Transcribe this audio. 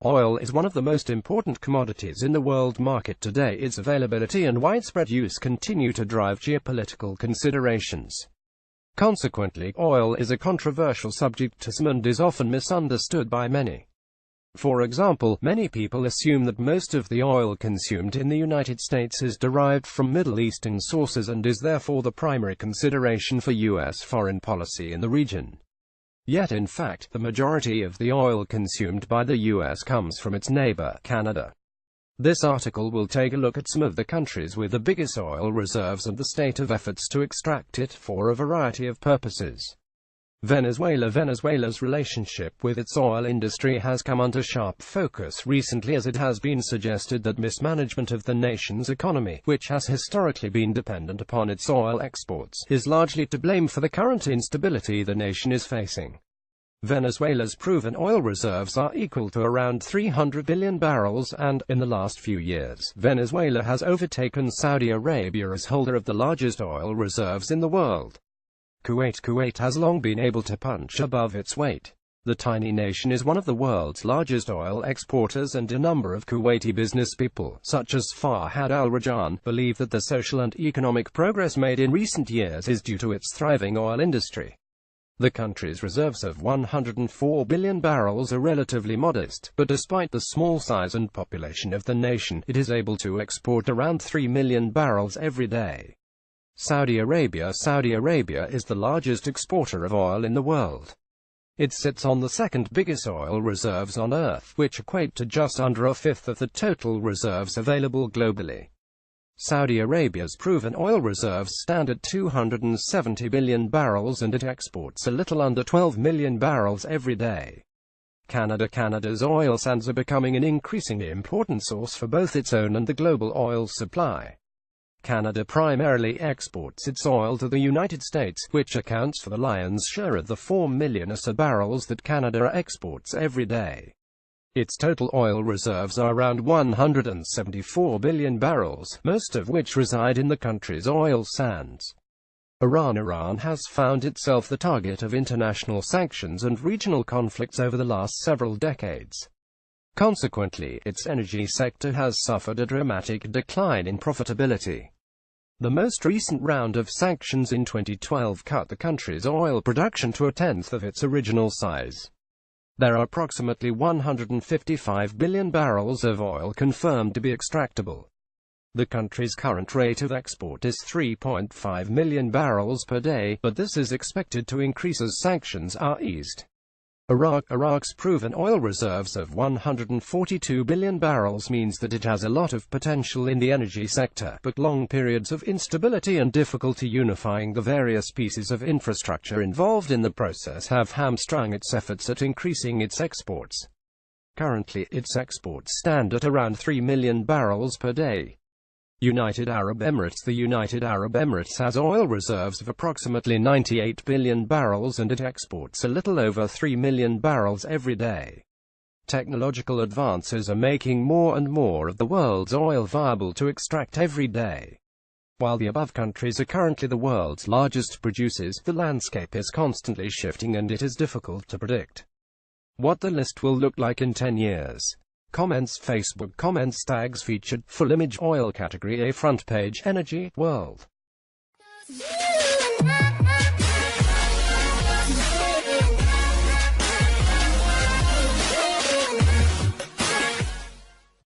Oil is one of the most important commodities in the world market today. Its availability and widespread use continue to drive geopolitical considerations. Consequently, oil is a controversial subject to some and is often misunderstood by many. For example, many people assume that most of the oil consumed in the United States is derived from Middle Eastern sources and is therefore the primary consideration for U.S. foreign policy in the region. Yet in fact, the majority of the oil consumed by the U.S. comes from its neighbor, Canada. This article will take a look at some of the countries with the biggest oil reserves and the state of efforts to extract it for a variety of purposes. Venezuela. Venezuela's relationship with its oil industry has come under sharp focus recently, as it has been suggested that mismanagement of the nation's economy, which has historically been dependent upon its oil exports, is largely to blame for the current instability the nation is facing. Venezuela's proven oil reserves are equal to around 300 billion barrels and, in the last few years, Venezuela has overtaken Saudi Arabia as holder of the largest oil reserves in the world. Kuwait has long been able to punch above its weight. The tiny nation is one of the world's largest oil exporters, and a number of Kuwaiti businesspeople, such as Farhad Al-Rajan, believe that the social and economic progress made in recent years is due to its thriving oil industry. The country's reserves of 104 billion barrels are relatively modest, but despite the small size and population of the nation, it is able to export around 3 million barrels every day. Saudi Arabia is the largest exporter of oil in the world. It sits on the second biggest oil reserves on Earth, which equate to just under a fifth of the total reserves available globally. Saudi Arabia's proven oil reserves stand at 270 billion barrels and it exports a little under 12 million barrels every day. Canada's oil sands are becoming an increasingly important source for both its own and the global oil supply. Canada primarily exports its oil to the United States, which accounts for the lion's share of the 4 million or so barrels that Canada exports every day. Its total oil reserves are around 174 billion barrels, most of which reside in the country's oil sands. Iran has found itself the target of international sanctions and regional conflicts over the last several decades. Consequently, its energy sector has suffered a dramatic decline in profitability. The most recent round of sanctions in 2012 cut the country's oil production to a tenth of its original size. There are approximately 155 billion barrels of oil confirmed to be extractable. The country's current rate of export is 3.5 million barrels per day, but this is expected to increase as sanctions are eased. Iraq's proven oil reserves of 142 billion barrels means that it has a lot of potential in the energy sector, but long periods of instability and difficulty unifying the various pieces of infrastructure involved in the process have hamstrung its efforts at increasing its exports. Currently, its exports stand at around 3 million barrels per day. United Arab Emirates. The United Arab Emirates has oil reserves of approximately 98 billion barrels and it exports a little over 3 million barrels every day. Technological advances are making more and more of the world's oil viable to extract every day. While the above countries are currently the world's largest producers, the landscape is constantly shifting and it is difficult to predict what the list will look like in 10 years. Comments. Facebook comments. Tags featured. Full image. Oil category A. Front page. Energy. World.